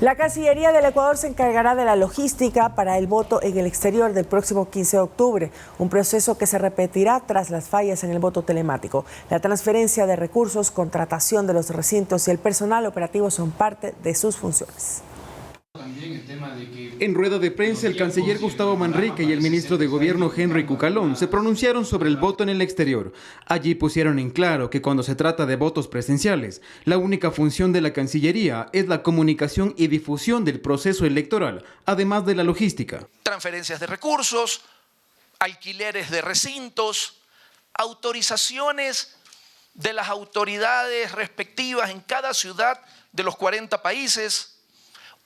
La Cancillería del Ecuador se encargará de la logística para el voto en el exterior del próximo 15 de octubre, un proceso que se repetirá tras las fallas en el voto telemático. La transferencia de recursos, contratación de los recintos y el personal operativo son parte de sus funciones. En rueda de prensa, el canciller Gustavo Manrique y el ministro de Gobierno Henry Cucalón se pronunciaron sobre el voto en el exterior. Allí pusieron en claro que cuando se trata de votos presenciales, la única función de la Cancillería es la comunicación y difusión del proceso electoral, además de la logística. Transferencias de recursos, alquileres de recintos, autorizaciones de las autoridades respectivas en cada ciudad de los 40 países,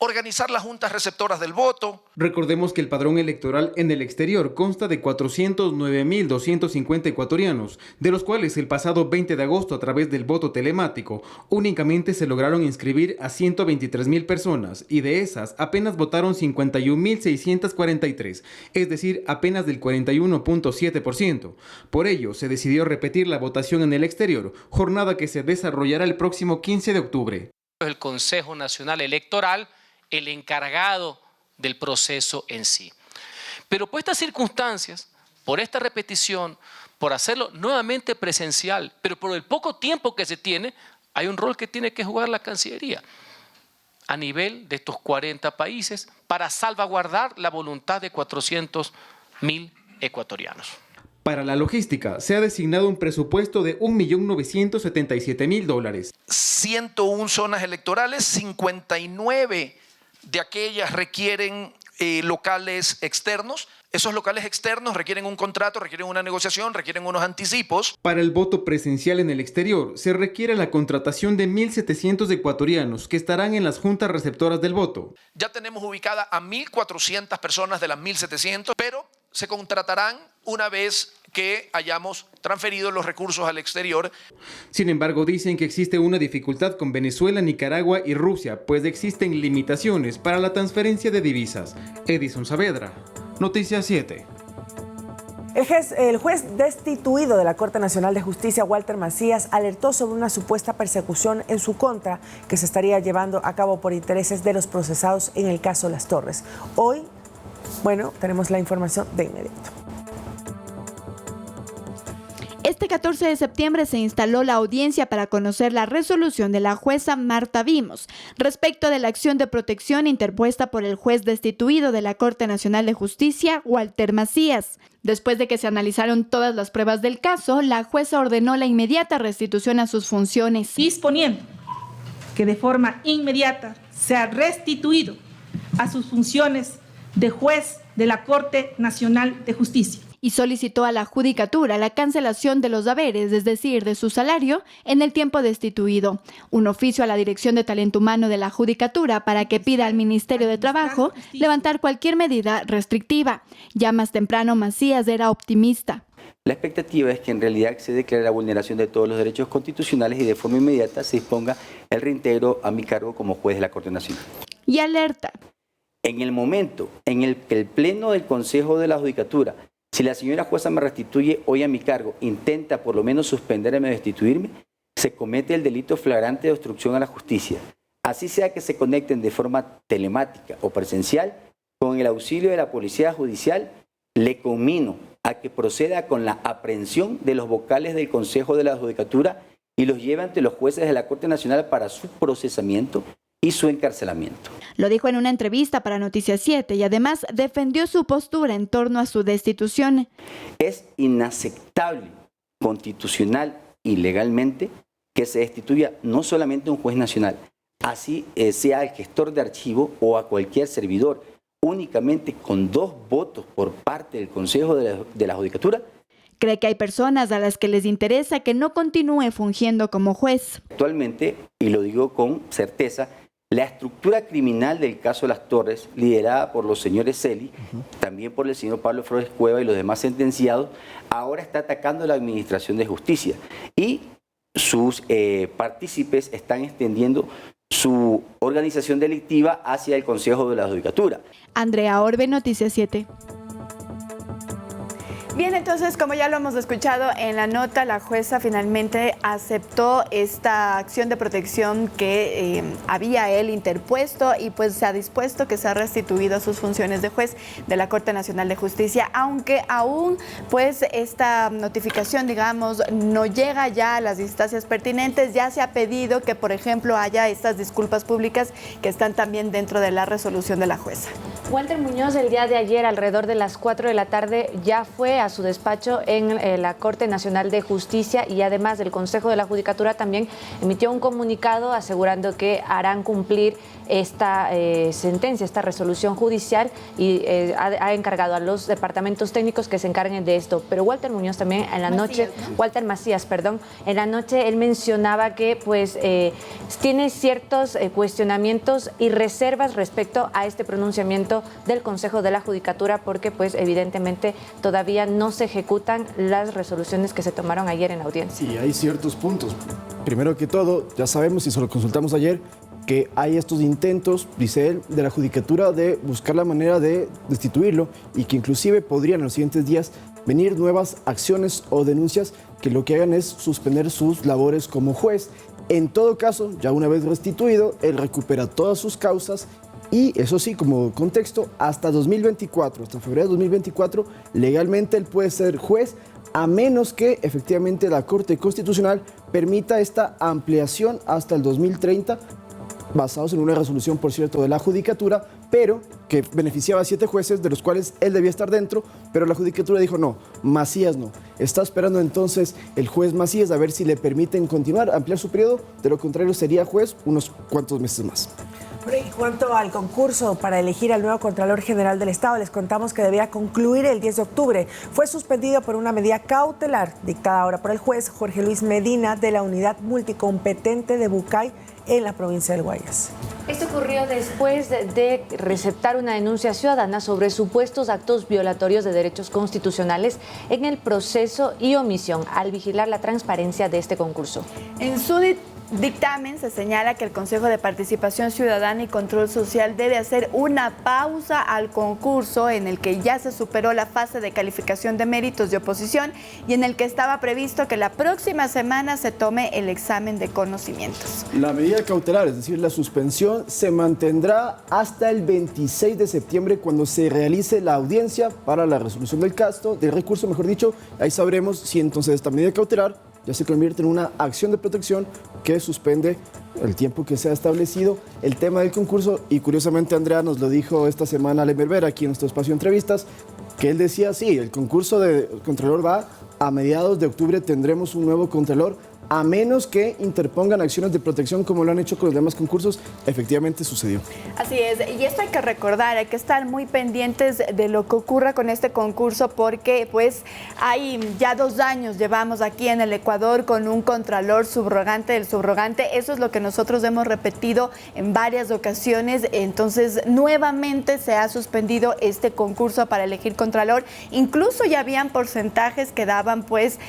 organizar las juntas receptoras del voto. Recordemos que el padrón electoral en el exterior consta de 409.250 ecuatorianos, de los cuales el pasado 20 de agosto a través del voto telemático únicamente se lograron inscribir a 123.000 personas y de esas apenas votaron 51.643, es decir, apenas del 41.7%. Por ello, se decidió repetir la votación en el exterior, jornada que se desarrollará el próximo 15 de octubre. El Consejo Nacional Electoral el encargado del proceso en sí. Pero por estas circunstancias, por esta repetición, por hacerlo nuevamente presencial, pero por el poco tiempo que se tiene, hay un rol que tiene que jugar la Cancillería a nivel de estos 40 países para salvaguardar la voluntad de 400.000 ecuatorianos. Para la logística se ha designado un presupuesto de $1.977.000. 101 zonas electorales, 59 de aquellas requieren locales externos. Esos locales externos requieren un contrato, requieren una negociación, requieren unos anticipos. Para el voto presencial en el exterior se requiere la contratación de 1.700 ecuatorianos que estarán en las juntas receptoras del voto. Ya tenemos ubicada a 1.400 personas de las 1.700, pero se contratarán una vez que hayamos transferido los recursos al exterior. Sin embargo, dicen que existe una dificultad con Venezuela, Nicaragua y Rusia, pues existen limitaciones para la transferencia de divisas. Edison Saavedra, Noticias 7. El juez destituido de la Corte Nacional de Justicia, Walter Macías, alertó sobre una supuesta persecución en su contra que se estaría llevando a cabo por intereses de los procesados en el caso Las Torres. Hoy, tenemos la información de inmediato. Este 14 de septiembre se instaló la audiencia para conocer la resolución de la jueza Marta Vimos respecto de la acción de protección interpuesta por el juez destituido de la Corte Nacional de Justicia, Walter Macías. Después de que se analizaron todas las pruebas del caso, la jueza ordenó la inmediata restitución a sus funciones. Disponiendo que de forma inmediata sea restituido a sus funciones de juez de la Corte Nacional de Justicia. Y solicitó a la Judicatura la cancelación de los haberes, es decir, de su salario, en el tiempo destituido. Un oficio a la Dirección de Talento Humano de la Judicatura para que pida al Ministerio de Trabajo levantar cualquier medida restrictiva. Ya más temprano, Macías era optimista. La expectativa es que en realidad se declare la vulneración de todos los derechos constitucionales y de forma inmediata se disponga el reintegro a mi cargo como juez de la Corte Nacional. Y alerta. En el momento en el que el Pleno del Consejo de la Judicatura, si la señora jueza me restituye hoy a mi cargo, intenta por lo menos suspenderme o destituirme, se comete el delito flagrante de obstrucción a la justicia. Así sea que se conecten de forma telemática o presencial, con el auxilio de la Policía Judicial, le conmino a que proceda con la aprehensión de los vocales del Consejo de la Judicatura y los lleve ante los jueces de la Corte Nacional para su procesamiento y su encarcelamiento. Lo dijo en una entrevista para Noticias 7 y además defendió su postura en torno a su destitución. Es inaceptable constitucional y legalmente que se destituya no solamente a un juez nacional, así sea el gestor de archivo o a cualquier servidor, únicamente con 2 votos por parte del Consejo de la Judicatura. Cree que hay personas a las que les interesa que no continúe fungiendo como juez. Actualmente, y lo digo con certeza, la estructura criminal del caso Las Torres, liderada por los señores Celi, también por el señor Pablo Flores Cueva y los demás sentenciados, ahora está atacando a la Administración de Justicia y sus partícipes están extendiendo su organización delictiva hacia el Consejo de la Judicatura. Andrea Orbe, Noticias 7. Bien, entonces, como ya lo hemos escuchado en la nota, la jueza finalmente aceptó esta acción de protección que había él interpuesto y pues se ha dispuesto que sea restituido a sus funciones de juez de la Corte Nacional de Justicia, aunque aún pues esta notificación, digamos, no llega ya a las instancias pertinentes. Ya se ha pedido que, por ejemplo, haya estas disculpas públicas que están también dentro de la resolución de la jueza. Walter Muñoz, el día de ayer, alrededor de las 4 de la tarde, ya fue a su despacho en la Corte Nacional de Justicia y además el Consejo de la Judicatura también emitió un comunicado asegurando que harán cumplir esta sentencia, esta resolución judicial y ha encargado a los departamentos técnicos que se encarguen de esto. Pero Walter Muñoz también en la noche, Walter Macías, perdón, en la noche él mencionaba que pues tiene ciertos cuestionamientos y reservas respecto a este pronunciamiento del Consejo de la Judicatura porque pues evidentemente todavía no se ejecutan las resoluciones que se tomaron ayer en la audiencia. Sí, hay ciertos puntos. Primero que todo, ya sabemos y se lo consultamos ayer, que hay estos intentos, dice él, de la Judicatura de buscar la manera de destituirlo y que inclusive podrían en los siguientes días venir nuevas acciones o denuncias que lo que hagan es suspender sus labores como juez. En todo caso, ya una vez restituido, él recupera todas sus causas y eso sí, como contexto, hasta 2024, hasta febrero de 2024, legalmente él puede ser juez a menos que efectivamente la Corte Constitucional permita esta ampliación hasta el 2030, basados en una resolución, por cierto, de la Judicatura, pero que beneficiaba a 7 jueces, de los cuales él debía estar dentro, pero la Judicatura dijo no, Macías no. Está esperando entonces el juez Macías a ver si le permiten continuar, ampliar su periodo, de lo contrario sería juez unos cuantos meses más. En cuanto al concurso para elegir al nuevo Contralor General del Estado, les contamos que debía concluir el 10 de octubre. Fue suspendido por una medida cautelar dictada ahora por el juez Jorge Luis Medina de la Unidad Multicompetente de Bucay en la provincia del Guayas. Esto ocurrió después de receptar una denuncia ciudadana sobre supuestos actos violatorios de derechos constitucionales en el proceso y omisión al vigilar la transparencia de este concurso. En su dictamen se señala que el Consejo de Participación Ciudadana y Control Social debe hacer una pausa al concurso en el que ya se superó la fase de calificación de méritos de oposición y en el que estaba previsto que la próxima semana se tome el examen de conocimientos. La medida cautelar, es decir, la suspensión, se mantendrá hasta el 26 de septiembre cuando se realice la audiencia para la resolución del recurso, mejor dicho. Ahí sabremos si entonces esta medida cautelar ya se convierte en una acción de protección que suspende el tiempo que se ha establecido el tema del concurso. Y curiosamente Andrea nos lo dijo esta semana Lemer Vera aquí en nuestro espacio de entrevistas, que él decía, sí, el concurso de Contralor va a mediados de octubre, tendremos un nuevo Contralor, a menos que interpongan acciones de protección como lo han hecho con los demás concursos. Efectivamente sucedió. Así es, y esto hay que recordar, hay que estar muy pendientes de lo que ocurra con este concurso porque pues hay ya 2 años llevamos aquí en el Ecuador con un contralor subrogante del subrogante. Eso es lo que nosotros hemos repetido en varias ocasiones. Entonces nuevamente se ha suspendido este concurso para elegir contralor. Incluso ya habían porcentajes que daban pues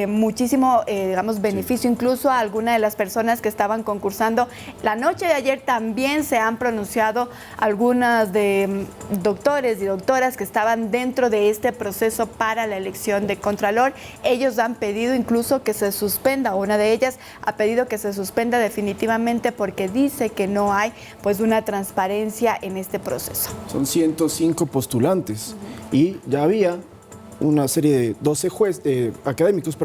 muchísimo digamos beneficio incluso a alguna de las personas que estaban concursando. La noche de ayer también se han pronunciado algunas de doctores y doctoras que estaban dentro de este proceso para la elección de Contralor. Ellos han pedido incluso que se suspenda, una de ellas ha pedido que se suspenda definitivamente porque dice que no hay pues una transparencia en este proceso. Son 105 postulantes y ya había una serie de 12 académicos,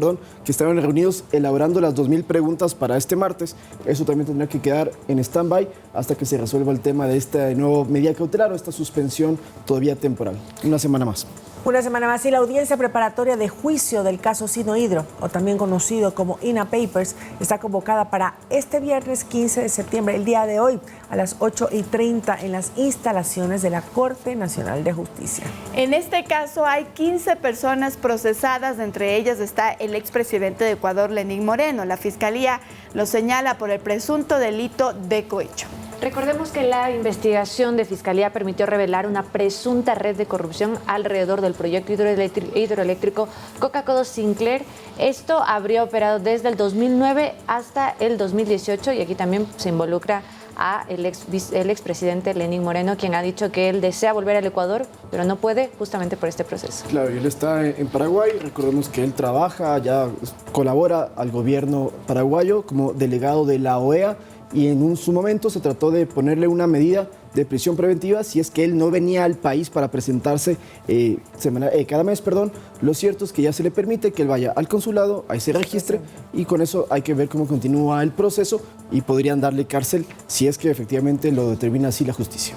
que estaban reunidos elaborando las 2.000 preguntas para este martes. Eso también tendrá que quedar en stand-by hasta que se resuelva el tema de esta nueva medida cautelar o esta suspensión todavía temporal. Una semana más. Una semana más y la audiencia preparatoria de juicio del caso Sinohydro, o también conocido como INA Papers, está convocada para este viernes 15 de septiembre, el día de hoy, a las 8:30 en las instalaciones de la Corte Nacional de Justicia. En este caso hay 15 personas procesadas, entre ellas está el expresidente de Ecuador, Lenín Moreno. La Fiscalía lo señala por el presunto delito de cohecho. Recordemos que la investigación de Fiscalía permitió revelar una presunta red de corrupción alrededor del proyecto hidroeléctrico Coca-Cola Sinclair. Esto habría operado desde el 2009 hasta el 2018 y aquí también se involucra a el expresidente Lenín Moreno, quien ha dicho que él desea volver al Ecuador, pero no puede justamente por este proceso. Claro, él está en Paraguay, recordemos que él trabaja, ya colabora al gobierno paraguayo como delegado de la OEA, y en su momento se trató de ponerle una medida de prisión preventiva si es que él no venía al país para presentarse cada mes. Lo cierto es que ya se le permite que él vaya al consulado, ahí se registre, y con eso hay que ver cómo continúa el proceso y podrían darle cárcel si es que efectivamente lo determina así la justicia.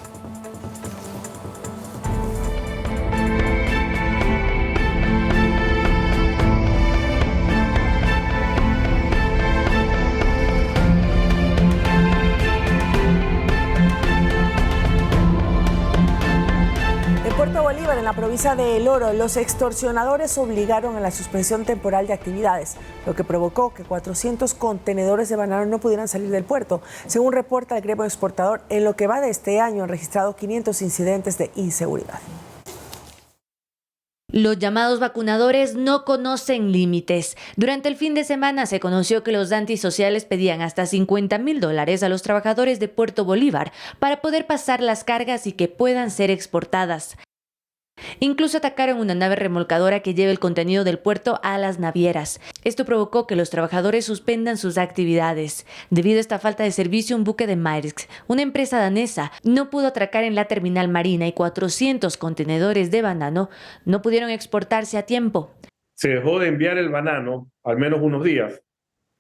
En la provincia de El Oro, los extorsionadores obligaron a la suspensión temporal de actividades, lo que provocó que 400 contenedores de banano no pudieran salir del puerto. Según reporta el gremio exportador, en lo que va de este año han registrado 500 incidentes de inseguridad. Los llamados vacunadores no conocen límites. Durante el fin de semana se conoció que los antisociales pedían hasta $50,000 a los trabajadores de Puerto Bolívar para poder pasar las cargas y que puedan ser exportadas. Incluso atacaron una nave remolcadora que lleva el contenido del puerto a las navieras. Esto provocó que los trabajadores suspendan sus actividades. Debido a esta falta de servicio, un buque de Maersk, una empresa danesa, no pudo atracar en la terminal marina y 400 contenedores de banano no pudieron exportarse a tiempo. Se dejó de enviar el banano al menos unos días.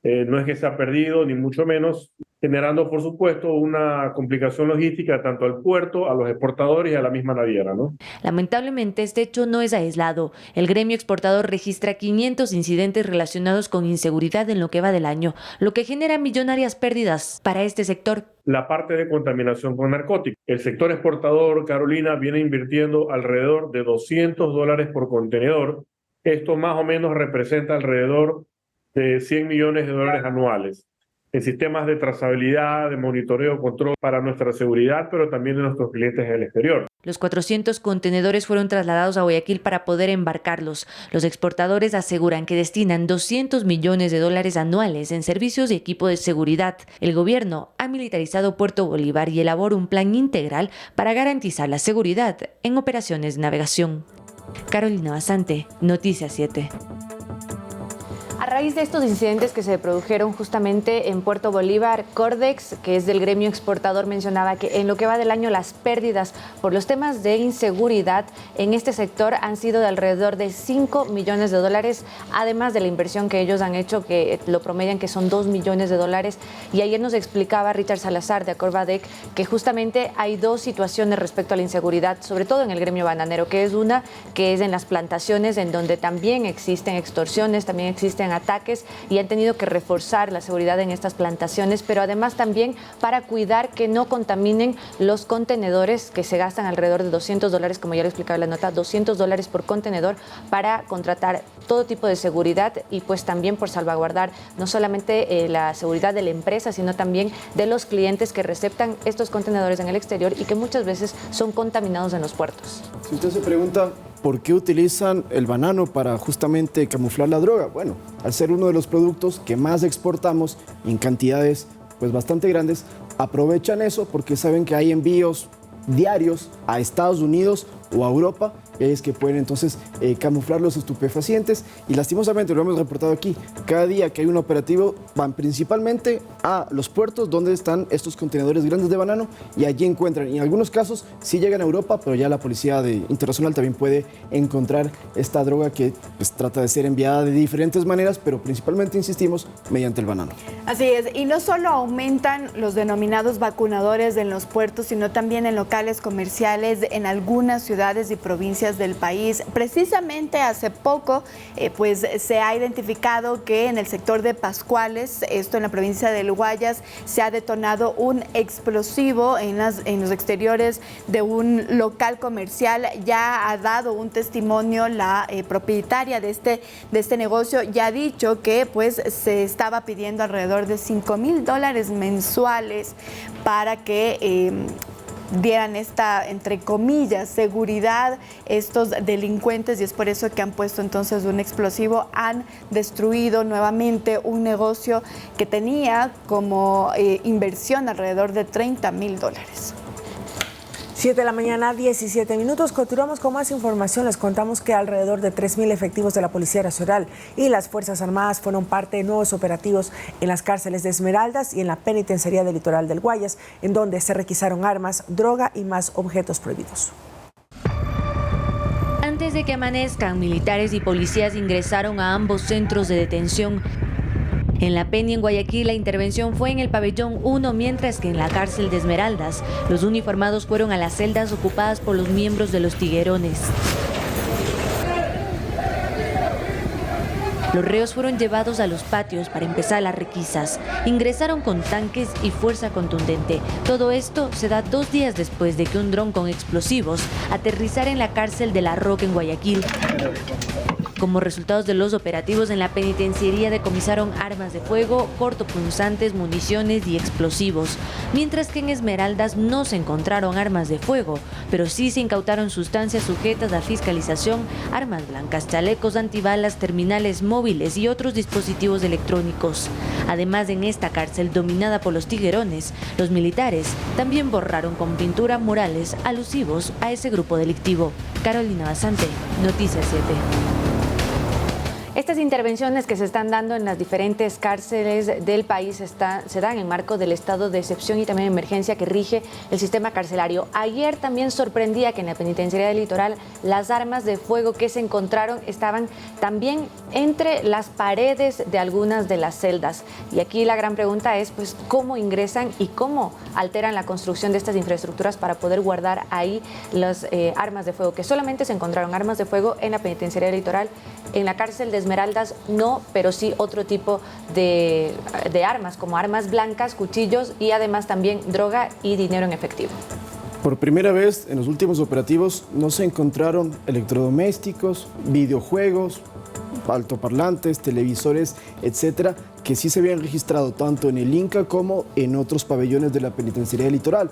No es que se ha perdido, ni mucho menos, generando, por supuesto, una complicación logística tanto al puerto, a los exportadores y a la misma naviera, ¿no? Lamentablemente, este hecho no es aislado. El gremio exportador registra 500 incidentes relacionados con inseguridad en lo que va del año, lo que genera millonarias pérdidas para este sector. La parte de contaminación con narcóticos. El sector exportador, Carolina, viene invirtiendo alrededor de $200 por contenedor. Esto más o menos representa alrededor de $100 millones anuales en sistemas de trazabilidad, de monitoreo, control para nuestra seguridad, pero también de nuestros clientes en el exterior. Los 400 contenedores fueron trasladados a Guayaquil para poder embarcarlos. Los exportadores aseguran que destinan $200 millones anuales en servicios y equipo de seguridad. El gobierno ha militarizado Puerto Bolívar y elabora un plan integral para garantizar la seguridad en operaciones de navegación. Carolina Basante, Noticias 7. A raíz de estos incidentes que se produjeron justamente en Puerto Bolívar, Cordex, que es del gremio exportador, mencionaba que en lo que va del año las pérdidas por los temas de inseguridad en este sector han sido de alrededor de $5 millones, además de la inversión que ellos han hecho, que lo promedian que son $2 millones. Y ayer nos explicaba Richard Salazar de Acorbadec que justamente hay dos situaciones respecto a la inseguridad, sobre todo en el gremio bananero, que es una que es en las plantaciones, en donde también existen extorsiones, también existen ataques, y han tenido que reforzar la seguridad en estas plantaciones, pero además también para cuidar que no contaminen los contenedores, que se gastan alrededor de $200, como ya lo explicaba en la nota, $200 por contenedor para contratar todo tipo de seguridad y pues también por salvaguardar no solamente la seguridad de la empresa, sino también de los clientes que receptan estos contenedores en el exterior y que muchas veces son contaminados en los puertos. Si usted se pregunta por qué utilizan el banano para justamente camuflar la droga, bueno, al ser uno de los productos que más exportamos en cantidades pues bastante grandes, aprovechan eso porque saben que hay envíos diarios a Estados Unidos o a Europa, y ahí es que pueden entonces camuflar los estupefacientes, y lastimosamente lo hemos reportado aquí, cada día que hay un operativo van principalmente a los puertos donde están estos contenedores grandes de banano y allí encuentran, y en algunos casos sí llegan a Europa, pero ya la policía internacional también puede encontrar esta droga que pues, trata de ser enviada de diferentes maneras, pero principalmente, insistimos, mediante el banano. Así es, y no solo aumentan los denominados vacunadores en los puertos, sino también en locales comerciales en algunas ciudades y provincias del país. Precisamente hace poco pues se ha identificado que en el sector de Pascuales, esto en la provincia del Guayas, se ha detonado un explosivo en los exteriores de un local comercial. Ya ha dado un testimonio la propietaria de este negocio, ya ha dicho que pues se estaba pidiendo alrededor de $5,000 mensuales para que dieran esta, entre comillas, seguridad estos delincuentes, y es por eso que han puesto entonces un explosivo. Han destruido nuevamente un negocio que tenía como inversión alrededor de $30,000. 7 de la mañana, 17 minutos. Continuamos con más información. Les contamos que alrededor de 3,000 efectivos de la Policía Nacional y las Fuerzas Armadas fueron parte de nuevos operativos en las cárceles de Esmeraldas y en la penitenciaría del Litoral del Guayas, en donde se requisaron armas, droga y más objetos prohibidos. Antes de que amanezcan, militares y policías ingresaron a ambos centros de detención. En La Peña, en Guayaquil, la intervención fue en el pabellón 1, mientras que en la cárcel de Esmeraldas, los uniformados fueron a las celdas ocupadas por los miembros de los tiguerones. Los reos fueron llevados a los patios para empezar las requisas. Ingresaron con tanques y fuerza contundente. Todo esto se da 2 días después de que un dron con explosivos aterrizara en la cárcel de La Roca, en Guayaquil. Como resultados de los operativos en la penitenciaría, decomisaron armas de fuego, cortopunzantes, municiones y explosivos, mientras que en Esmeraldas no se encontraron armas de fuego, pero sí se incautaron sustancias sujetas a fiscalización, armas blancas, chalecos antibalas, terminales móviles y otros dispositivos electrónicos. Además, en esta cárcel dominada por los tiguerones, los militares también borraron con pintura murales alusivos a ese grupo delictivo. Carolina Basante, Noticias 7. Estas intervenciones que se están dando en las diferentes cárceles del país se dan en marco del estado de excepción y también emergencia que rige el sistema carcelario. Ayer también sorprendía que en la penitenciaría del Litoral las armas de fuego que se encontraron estaban también entre las paredes de algunas de las celdas. Y aquí la gran pregunta es, pues, ¿cómo ingresan y cómo alteran la construcción de estas infraestructuras para poder guardar ahí las armas de fuego? Que solamente se encontraron armas de fuego en la penitenciaría del Litoral. En la cárcel de Esmeraldas no, pero sí otro tipo de armas, como armas blancas, cuchillos y además también droga y dinero en efectivo. Por primera vez en los últimos operativos no se encontraron electrodomésticos, videojuegos, altoparlantes, televisores, etcétera, que sí se habían registrado tanto en el Inca como en otros pabellones de la penitenciaría del Litoral.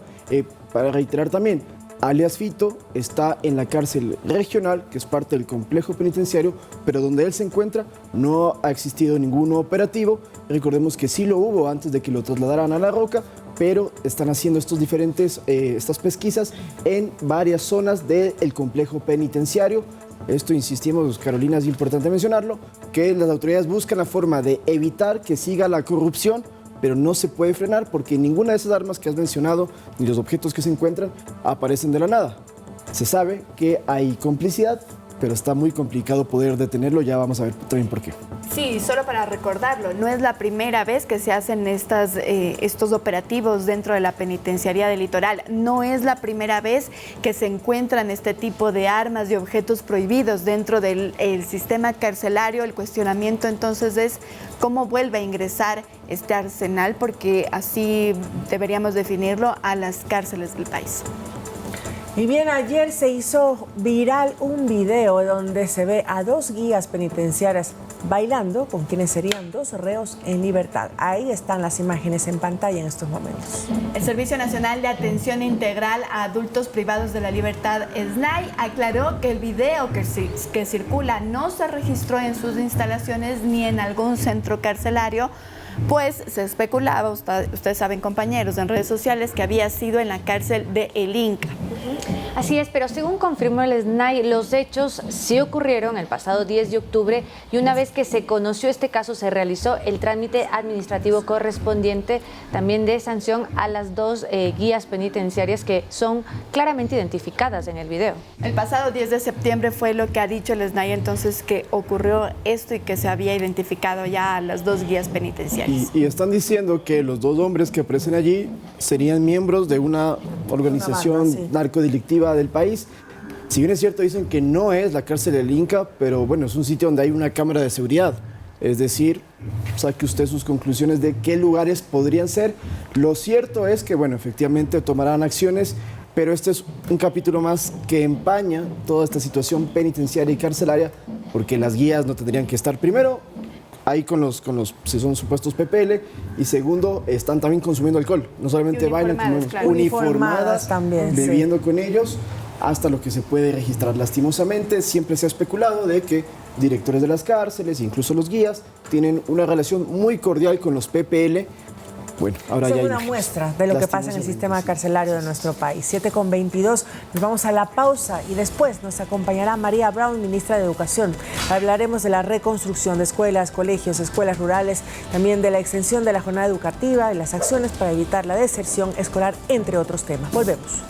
Para reiterar también, alias Fito está en la cárcel regional, que es parte del complejo penitenciario, pero donde él se encuentra no ha existido ningún operativo. Recordemos que sí lo hubo antes de que lo trasladaran a La Roca, pero están haciendo estas pesquisas en varias zonas del complejo penitenciario. Esto, insistimos, Carolina, es importante mencionarlo, que las autoridades buscan la forma de evitar que siga la corrupción, pero no se puede frenar porque ninguna de esas armas que has mencionado ni los objetos que se encuentran aparecen de la nada. Se sabe que hay complicidad, pero está muy complicado poder detenerlo. Ya vamos a ver también por qué. Sí, solo para recordarlo, no es la primera vez que se hacen estos operativos dentro de la penitenciaría del Litoral. No es la primera vez que se encuentran este tipo de armas y objetos prohibidos dentro del sistema carcelario. El cuestionamiento entonces es cómo vuelve a ingresar este arsenal, porque así deberíamos definirlo, a las cárceles del país. Y bien, ayer se hizo viral un video donde se ve a 2 guías penitenciarias bailando con quienes serían 2 reos en libertad. Ahí están las imágenes en pantalla en estos momentos. El Servicio Nacional de Atención Integral a Adultos Privados de la Libertad, SNAI, aclaró que el video que circula no se registró en sus instalaciones ni en algún centro carcelario, pues se especulaba, ustedes saben, compañeros, en redes sociales, que había sido en la cárcel de El Inca. Así es, pero según confirmó el SNAI, los hechos sí ocurrieron el pasado 10 de octubre y una vez que se conoció este caso se realizó el trámite administrativo correspondiente también de sanción a las 2 guías penitenciarias que son claramente identificadas en el video. El pasado 10 de septiembre fue lo que ha dicho el SNAI entonces, que ocurrió esto y que se había identificado ya a las 2 guías penitenciarias. Y están diciendo que los 2 hombres que aparecen allí serían miembros de una organización narcodelictiva del país. Si bien es cierto, dicen que no es la cárcel del Inca, pero bueno, es un sitio donde hay una cámara de seguridad. Es decir, saque usted sus conclusiones de qué lugares podrían ser. Lo cierto es que, bueno, efectivamente tomarán acciones, pero este es un capítulo más que empaña toda esta situación penitenciaria y carcelaria, porque las guías no tendrían que estar primero ahí con los si son supuestos PPL, y segundo, están también consumiendo alcohol. No solamente bailan, como claro. uniformadas también, bebiendo con ellos, hasta lo que se puede registrar. Lastimosamente, siempre se ha especulado de que directores de las cárceles, incluso los guías, tienen una relación muy cordial con los PPL. Bueno, ahora Son ya hay una muestra de lo que pasa en el sistema carcelario de nuestro país. 7:22, nos vamos a la pausa y después nos acompañará María Brown, ministra de Educación. Hablaremos de la reconstrucción de escuelas, colegios, escuelas rurales, también de la extensión de la jornada educativa y las acciones para evitar la deserción escolar, entre otros temas. Volvemos.